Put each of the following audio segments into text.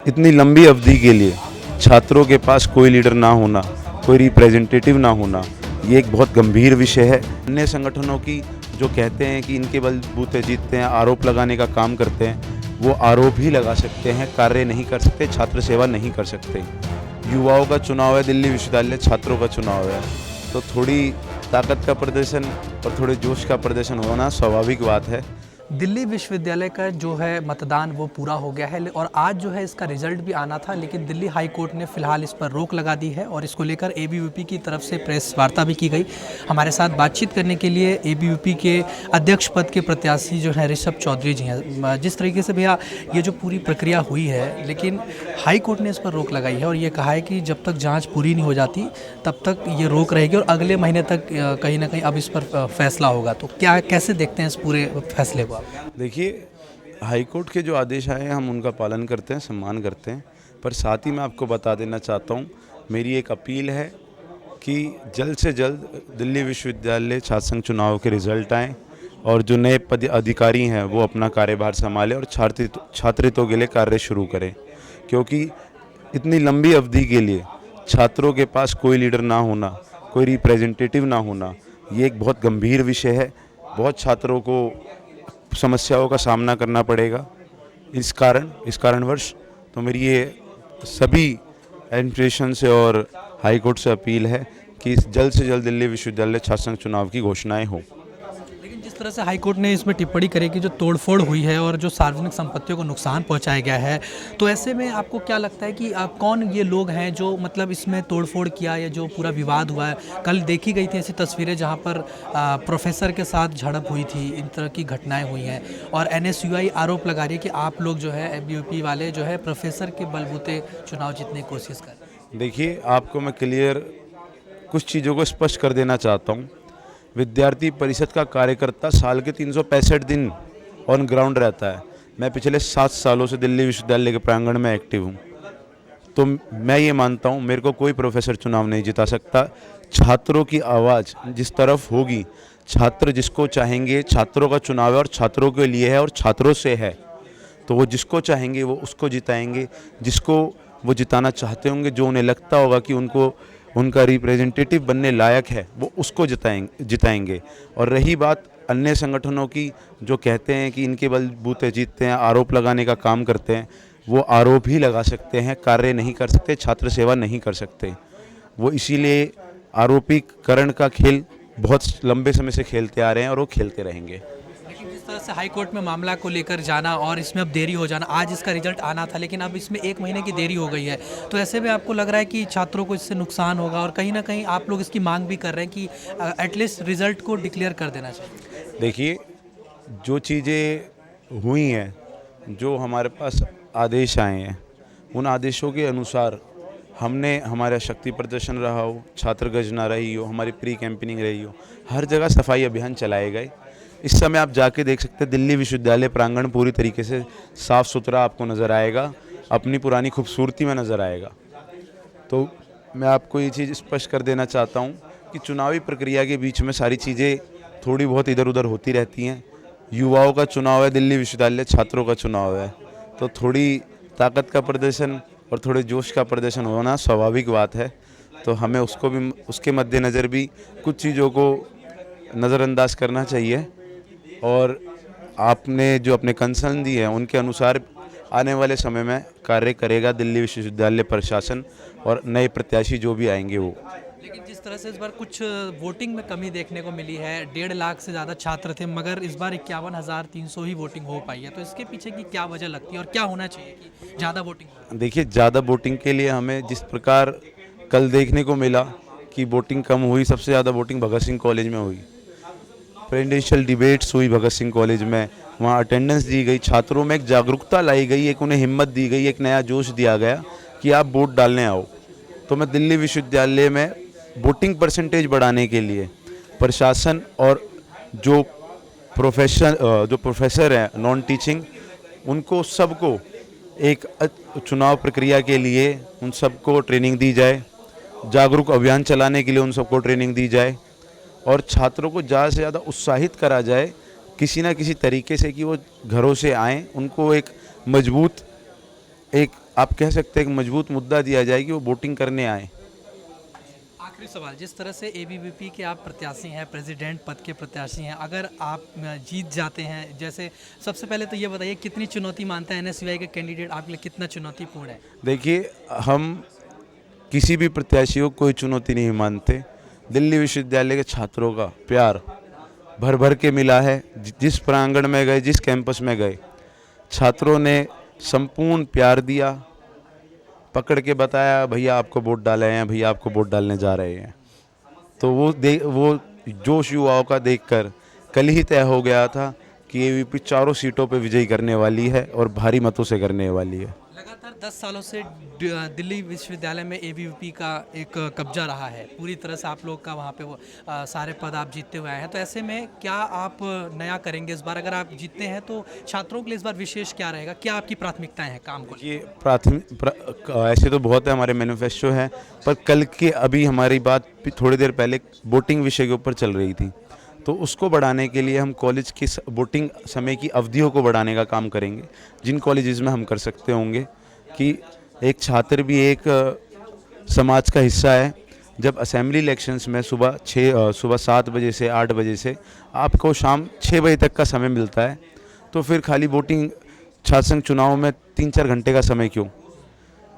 इतनी लंबी अवधि के लिए छात्रों के पास कोई लीडर ना होना, कोई रिप्रेजेंटेटिव ना होना, ये एक बहुत गंभीर विषय है। अन्य संगठनों की जो कहते हैं कि इनके बलबूते जीतते हैं, आरोप लगाने का काम करते हैं, वो आरोप ही लगा सकते हैं, कार्य नहीं कर सकते, छात्र सेवा नहीं कर सकते। युवाओं का चुनाव है, दिल्ली विश्वविद्यालय छात्रों का चुनाव है, तो थोड़ी ताकत का प्रदर्शन और थोड़े जोश का प्रदर्शन होना स्वाभाविक बात है। दिल्ली विश्वविद्यालय का जो है मतदान वो पूरा हो गया है और आज जो है इसका रिजल्ट भी आना था, लेकिन दिल्ली हाई कोर्ट ने फिलहाल इस पर रोक लगा दी है और इसको लेकर एबीवीपी की तरफ से प्रेस वार्ता भी की गई। हमारे साथ बातचीत करने के लिए एबीवीपी के अध्यक्ष पद के प्रत्याशी जो है ऋषभ चौधरी जी हैं। जिस तरीके से भैया ये जो पूरी प्रक्रिया हुई है, लेकिन हाई कोर्ट ने इस पर रोक लगाई है और ये कहा है कि जब तक जाँच पूरी नहीं हो जाती तब तक ये रोक रहेगी और अगले महीने तक कहीं ना कहीं अब इस पर फैसला होगा। तो क्या कैसे देखते हैं इस पूरे फैसले को? देखिए, हाई कोर्ट के जो आदेश आए हैं हम उनका पालन करते हैं, सम्मान करते हैं, पर साथ ही मैं आपको बता देना चाहता हूँ, मेरी एक अपील है कि जल्द से जल्द दिल्ली विश्वविद्यालय छात्र संघ चुनाव के रिज़ल्ट आएँ और जो नए पद अधिकारी हैं वो अपना कार्यभार संभालें और छात्रों के लिए कार्य शुरू करें, क्योंकि इतनी लंबी अवधि के लिए छात्रों के पास कोई लीडर ना होना, कोई रिप्रेजेंटेटिव ना होना, ये एक बहुत गंभीर विषय है। बहुत छात्रों को समस्याओं का सामना करना पड़ेगा। इस कारणवश तो मेरी ये सभी एडमिनिस्ट्रेशन से और हाई कोर्ट से अपील है कि जल्द से जल्द दिल्ली विश्वविद्यालय छात्र संघ चुनाव की घोषणाएं हो। लेकिन जिस तरह से हाई कोर्ट ने इसमें टिप्पणी करी कि जो तोड़फोड़ हुई है और जो सार्वजनिक संपत्तियों को नुकसान पहुंचाया गया है, तो ऐसे में आपको क्या लगता है कि कौन ये लोग हैं जो मतलब इसमें तोड़फोड़ किया या जो पूरा विवाद हुआ है? कल देखी गई थी ऐसी तस्वीरें जहां पर प्रोफेसर के साथ झड़प हुई थी, इन तरह की घटनाएं हुई हैं और एनएसयूआई आरोप लगा रही है कि आप लोग जो है एबीवीपी वाले जो है प्रोफेसर के बलबूते चुनाव जीतने की कोशिश कर रहे हैं। देखिए, आपको मैं क्लियर कुछ चीज़ों को स्पष्ट कर देना चाहता हूँ। विद्यार्थी परिषद का कार्यकर्ता साल के 365 दिन ऑन ग्राउंड रहता है। मैं पिछले 7 सालों से दिल्ली विश्वविद्यालय के प्रांगण में एक्टिव हूँ, तो मैं ये मानता हूँ मेरे को कोई प्रोफेसर चुनाव नहीं जिता सकता। छात्रों की आवाज़ जिस तरफ होगी, छात्र जिसको चाहेंगे, छात्रों का चुनाव है और छात्रों के लिए है और छात्रों से है, तो वो जिसको चाहेंगे वो उसको जिताएंगे। जिसको वो जिताना चाहते होंगे, जो उन्हें लगता होगा कि उनको उनका रिप्रेजेंटेटिव बनने लायक है, वो उसको जिताएंगे। और रही बात अन्य संगठनों की जो कहते हैं कि इनके बलबूते जीतते हैं, आरोप लगाने का काम करते हैं, वो आरोप ही लगा सकते हैं, कार्य नहीं कर सकते, छात्र सेवा नहीं कर सकते। वो इसीलिए आरोपीकरण का खेल बहुत लंबे समय से खेलते आ रहे हैं और वो खेलते रहेंगे। लेकिन जिस तरह से हाई कोर्ट में मामला को लेकर जाना और इसमें अब देरी हो जाना, आज इसका रिजल्ट आना था लेकिन अब इसमें 1 महीने की देरी हो गई है, तो ऐसे में आपको लग रहा है कि छात्रों को इससे नुकसान होगा और कहीं ना कहीं आप लोग इसकी मांग भी कर रहे हैं कि एटलीस्ट रिजल्ट को डिक्लेयर कर देना चाहिए? देखिए, जो चीज़ें हुई हैं, जो हमारे पास आदेश आए हैं, उन आदेशों के अनुसार हमने हमारा शक्ति प्रदर्शन रहा हो, छात्र गर्जना रही हो, हमारी प्री कैंपेनिंग रही हो, हर जगह सफाई अभियान चलाए गए। इस समय आप जाके देख सकते हैं दिल्ली विश्वविद्यालय प्रांगण पूरी तरीके से साफ़ सुथरा आपको नज़र आएगा, अपनी पुरानी खूबसूरती में नज़र आएगा। तो मैं आपको ये चीज़ स्पष्ट कर देना चाहता हूँ कि चुनावी प्रक्रिया के बीच में सारी चीज़ें थोड़ी बहुत इधर उधर होती रहती हैं। युवाओं का चुनाव है, दिल्ली विश्वविद्यालय छात्रों का चुनाव है, तो थोड़ी ताकत का प्रदर्शन और थोड़े जोश का प्रदर्शन होना स्वाभाविक बात है। तो हमें उसको भी, उसके मद्देनज़र भी कुछ चीज़ों को नज़रअंदाज करना चाहिए और आपने जो अपने कंसर्न दिए हैं उनके अनुसार आने वाले समय में कार्य करेगा दिल्ली विश्वविद्यालय प्रशासन और नए प्रत्याशी जो भी आएंगे वो। लेकिन जिस तरह से इस बार कुछ वोटिंग में कमी देखने को मिली है, 1.5 लाख से ज़्यादा छात्र थे मगर इस बार 51,300 ही वोटिंग हो पाई है, तो इसके पीछे की क्या वजह लगती है और क्या होना चाहिए कि ज़्यादा वोटिंग हो? देखिए, ज़्यादा वोटिंग के लिए हमें जिस प्रकार कल देखने को मिला कि वोटिंग कम हुई, सबसे ज़्यादा वोटिंग भगत सिंह कॉलेज में हुई। प्रेसिडेंशियल डिबेट्स हुई भगत सिंह कॉलेज में, वहाँ अटेंडेंस दी गई, छात्रों में एक जागरूकता लाई गई, एक उन्हें हिम्मत दी गई, एक नया जोश दिया गया कि आप वोट डालने आओ। तो मैं दिल्ली विश्वविद्यालय में वोटिंग परसेंटेज बढ़ाने के लिए प्रशासन और जो प्रोफेसर हैं नॉन टीचिंग, उनको सबको एक चुनाव प्रक्रिया के लिए उन सबको ट्रेनिंग दी जाए, जागरूक अभियान चलाने के लिए उन सबको ट्रेनिंग दी जाए और छात्रों को ज़्यादा से ज़्यादा उत्साहित करा जाए किसी ना किसी तरीके से कि वो घरों से आएँ, उनको एक मजबूत एक आप कह सकते हैं एक मजबूत मुद्दा दिया जाए कि वो वोटिंग करने आए। आखिरी सवाल, जिस तरह से एबीवीपी के आप प्रत्याशी हैं, प्रेसिडेंट पद के प्रत्याशी हैं, अगर आप जीत जाते हैं, जैसे सबसे पहले तो ये बताइए कितनी चुनौती मानते हैं एनएसयूआई के कैंडिडेट आपके लिए, कितना चुनौतीपूर्ण है? देखिए, हम किसी भी प्रत्याशी को कोई चुनौती नहीं मानते। दिल्ली विश्वविद्यालय के छात्रों का प्यार भर भर के मिला है। जिस प्रांगण में गए, जिस कैंपस में गए, छात्रों ने संपूर्ण प्यार दिया, पकड़ के बताया भैया आपको वोट डाले हैं, भैया आपको वोट डालने जा रहे हैं। तो वो जोश युवाओं का देखकर कल ही तय हो गया था कि एबीवीपी चारों सीटों पे विजयी करने वाली है और भारी मतों से करने वाली है। लगातार 10 सालों से दिल्ली विश्वविद्यालय में एबीवीपी का एक कब्जा रहा है, पूरी तरह से आप लोग का वहाँ पे वो सारे पद आप जीतते हुए आए हैं। तो ऐसे में क्या आप नया करेंगे इस बार? अगर आप जीतते हैं तो छात्रों के लिए इस बार विशेष क्या रहेगा? क्या आपकी प्राथमिकताएं हैं काम को? ये ऐसे तो बहुत है, हमारे मैनिफेस्टो है, पर कल के अभी हमारी बात थोड़ी देर पहले वोटिंग विषय के ऊपर चल रही थी, तो उसको बढ़ाने के लिए हम कॉलेज की वोटिंग समय की अवधियों को बढ़ाने का काम करेंगे। जिन कॉलेजेस में हम कर सकते होंगे कि एक छात्र भी एक समाज का हिस्सा है। जब असेंबली इलेक्शंस में सुबह 7 बजे से 8 बजे से आपको शाम 6 बजे तक का समय मिलता है, तो फिर खाली वोटिंग छात्र संघ चुनाव में 3-4 घंटे का समय क्यों?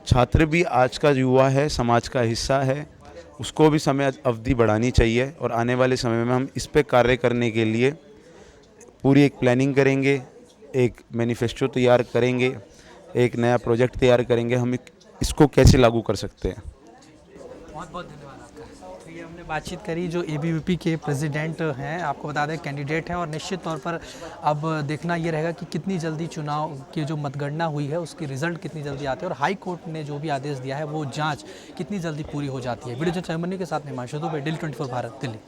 छात्र भी आज का युवा है, समाज का हिस्सा है, उसको भी समय अवधि बढ़ानी चाहिए। और आने वाले समय में हम इस पे कार्य करने के लिए पूरी एक प्लानिंग करेंगे, एक मैनिफेस्टो तैयार करेंगे, एक नया प्रोजेक्ट तैयार करेंगे, हम इसको कैसे लागू कर सकते हैं। बहुत बहुत धन्यवाद आपका। तो ये हमने बातचीत करी जो एबीवीपी के प्रेसिडेंट हैं, आपको बता दें कैंडिडेट हैं, और निश्चित तौर पर अब देखना ये रहेगा कि कितनी जल्दी चुनाव की जो मतगणना हुई है उसकी रिजल्ट कितनी जल्दी आते हैं, और हाई कोर्ट ने जो भी आदेश दिया है वो जांच कितनी जल्दी पूरी हो जाती है। वीडियो जर्नलिस्ट के साथ हिमांशु दुबे, दिल्ली 24 भारत, दिल्ली।